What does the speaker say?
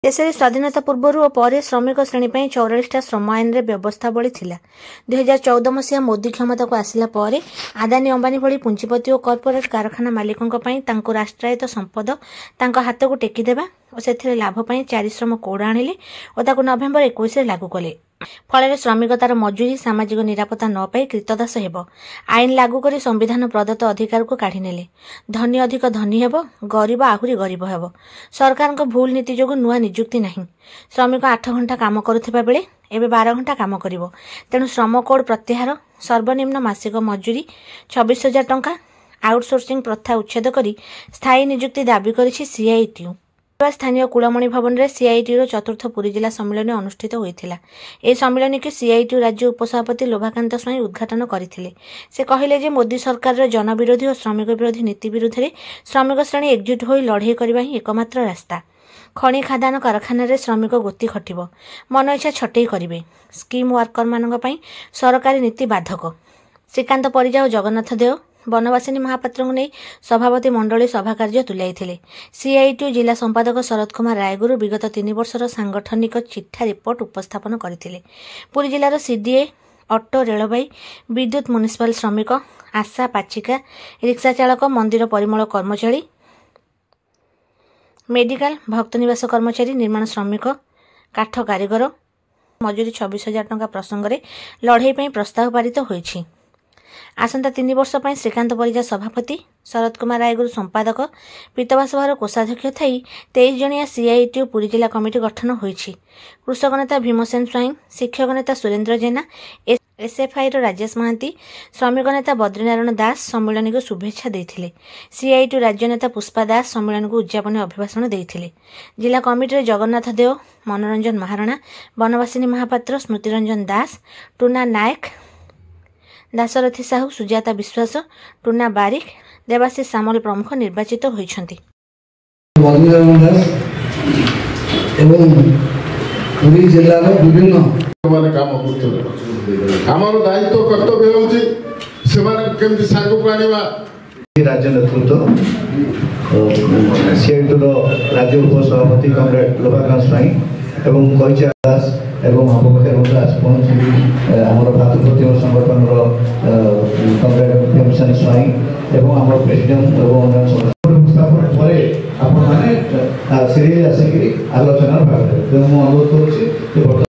देश में स्वाधीनता पूर्व और पर श्रमिक श्रेणी 44टा श्रम आईन रे व्यवस्थावली थिला। 2014 मसीहा मोदी क्षमता को आसिला परे आदानी अंबानी भली पुंजीपति और कॉर्पोरेट कारखाना मालिकों तांको राष्ट्रायत्त संपद तांको हाथ को टेकी देबा और सेथिरे लाभ पई 4 श्रम कोड आनिले और ताको नवेम्बर 21 रे लागू कले। फल श्रमिक तार मजूरी सामाजिक निरापत्ता न पाई कृतदास हेब। आईन लागू करी संविधान प्रदत्त अधिकार को काढ़ी नेले। धनी अधिक धनी हेब, गरीब आहुरी गरीब हेब। सरकार को भूल नीति जोगु नुआ नियुक्ति नहीं। श्रमिक 8 घंटा काम करुथिबा बेले एबे 12 घंटा काम करिवो। तेणु श्रम कोड प्रत्याहार, सर्वनिम्न मासिक मजूरी 26,000 टंका, आउटसोर्सिंग प्रथा उच्छेद करी स्थायी नियुक्ति दाबी करिछि सीआईटीयू। स्थानीय कुलमणि भवन में सीआईटीयू चतुर्थ पुरी जिला सम्मेलन अनुष्ठित होता। यह सम्मेलन की सीआईटीयू राज्य उपसभापति लोभाकांत स्वाई उद्घाटन करथिले। से कहले जे मोदी सरकार जनविरोधी और श्रमिक विरोधी नीति विरुद्ध में श्रमिक श्रेणी एकजुट हो लड़े करबा ही एकमात्र रास्ता। खଣି खादान कारखाना रे श्रमिक गोती खटिब, मन इच्छा छटई करिवे। स्कीम वर्कर मानक पई सरकारी नीति बाधक। श्रीकांत परिजा और जगन्नाथ देव बनवासिनी महापात्र को नहीं सभापति मंडली सभा कार्य तुलाई। सीआईटीयू जिला संपादक शरद कुमार रायगुरु विगत 3 वर्षर सांगठनिक चिठा रिपोर्ट उपस्थापन करथिले। पुरी जिलार सीडीए, ऑटो, रेलवे, विद्युत, म्युनिसिपल श्रमिक, आशा, पाचिका, रिक्शा चालक, मंदिर परिमल कर्मचारी, मेडिकल, भक्तनिवास कर्मचारी, निर्माण श्रमिक, काठ कारीगर मजूरी 26,000 टंका प्रसंग में लड़ई पर प्रस्ताव पारित होईछि। आसंता 3 वर्ष पर श्रीकांत परिजा सभापति, शरद कुमार रायगुरु संपादक, पीतवा सभार कोषाध्यक्ष थई 23 जणिया सीआईटीयू पुरी जिला कमिटी गठन होईछि। कृषक नेता भीमसेन स्वाई, शिक्षक नेता सुरेंद्र जेना, एसएफआई राजेश महांती, श्रमिक नेता बद्रीनारायण दास सम्मेलन को शुभेच्छा देथिले। सीआईटीयू राज्य नेता पुष्पा दास सम्मेलन को उद्यापन अभिभाषण देथिले। जिला कमिटी जगन्नाथ देव, मनोरंजन महाराणा, बनवासिनी महापात्र, स्मृतिरंजन दास, टूना नायक, दाशरथी साहू, सुजाता विश्वास, टूना बारिक, देवाशीष सामल प्रमुख निर्वाचित होइछन्ति। पुरी जिल्लार विभिन्न काम आमर दायित्व कर्तव्य होउछि केमती सांग को आनिबा। राज्य नेतृत्व सीआईटीयू राज्य उपसभापति कमरेड लोभाकांत स्वाई एवं कईचा दास एवं हम पाखे आज पहुँची आम भातृप्रतिम संगठन कमरेड भीमसेन स्वाई एवं आम प्रेसिडेंट उपस्थापन पर आप आलोचना भाग अनुरोध करुँच।